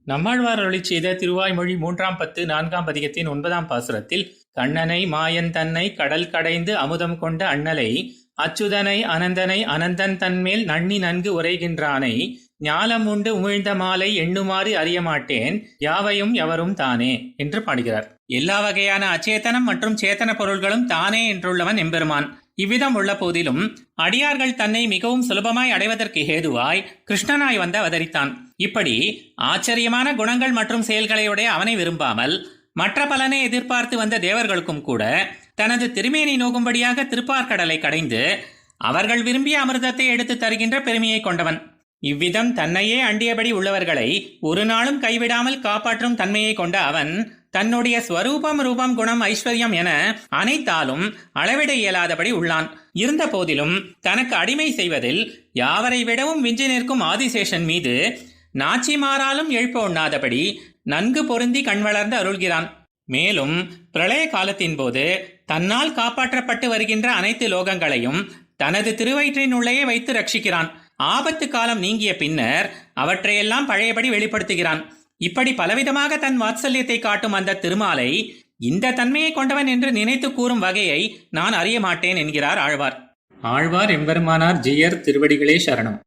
நம்மாழ்வார் அருளிச் செய்த திருவாய்மொழி 3ஆம் பத்து 4ஆம் பதிகத்தின் 9ஆம் பாசுரத்தில் கண்ணனை மாயன் தன்னை கடல் கடைந்து அமுதம் கொண்ட அண்ணலை அச்சுதனை அனந்தனை அனந்தன் தன்மேல் நன்னி நன்கு உரைகின்றானை ஞாலம் உண்டு உமிழ்ந்த மாலை எண்ணுமாறு அறியமாட்டேன் யாவையும் எவரும் தானே என்று பாடுகிறார். எல்லா வகையான அச்சேதனம் மற்றும் சேத்தன பொருள்களும் தானே என்றுள்ளவன் எம்பெருமான். இவ்விதம் உள்ள போதிலும் அடியார்கள் தன்னை மிகவும் சுலபமாய் அடைவதற்கு ஹேதுவாய் கிருஷ்ணனாய் வந்து அவதரித்தான். இப்படி ஆச்சரியமான குணங்கள் மற்றும் செயல்களையுடைய அவனை விரும்பாமல் மற்ற பலனை எதிர்பார்த்து வந்த தேவர்களுக்கும் கூட தனது திருமேனி நோகும்படியாக திருப்பார்கடலை கடைந்து அவர்கள் விரும்பிய அமிர்தத்தை எடுத்து தருகின்ற பெருமையை கொண்டவன். இவ்விதம் தன்னையே அண்டியபடி உள்ளவர்களை ஒரு நாளும் கைவிடாமல் காப்பாற்றும் தன்மையை கொண்ட அவன் தன்னுடைய ஸ்வரூபம், ரூபம், குணம், ஐஸ்வர்யம் என அனைத்தாலும் அளவிட இயலாதபடி உள்ளான். இருந்த போதிலும் தனக்கு அடிமை செய்வதில் யாவரை விடவும் விஞ்சி நிற்கும் ஆதிசேஷன் மீது நாச்சிமாராலும் எழுப்ப உண்ணாதபடி நன்கு பொருந்தி கண் வளர்ந்து அருள்கிறான். மேலும் பிரளய காலத்தின் போது தன்னால் காப்பாற்றப்பட்டு வருகின்ற அனைத்து லோகங்களையும் தனது திருவயிற்றின் உள்ளேயே வைத்து ரட்சிக்கிறான். ஆபத்து காலம் நீங்கிய பின்னர் அவற்றையெல்லாம் பழையபடி வெளிப்படுத்துகிறான். இப்படி பலவிதமாக தன் வாத்சல்யத்தை காட்டும் அந்த திருமாலை இந்த தன்மையை கொண்டவன் என்று நினைத்து கூறும் வகையை நான் அறிய மாட்டேன் என்கிறார் ஆழ்வார். ஆழ்வார் எம்பெருமானார் ஜீயர் திருவடிகளே சரணம்.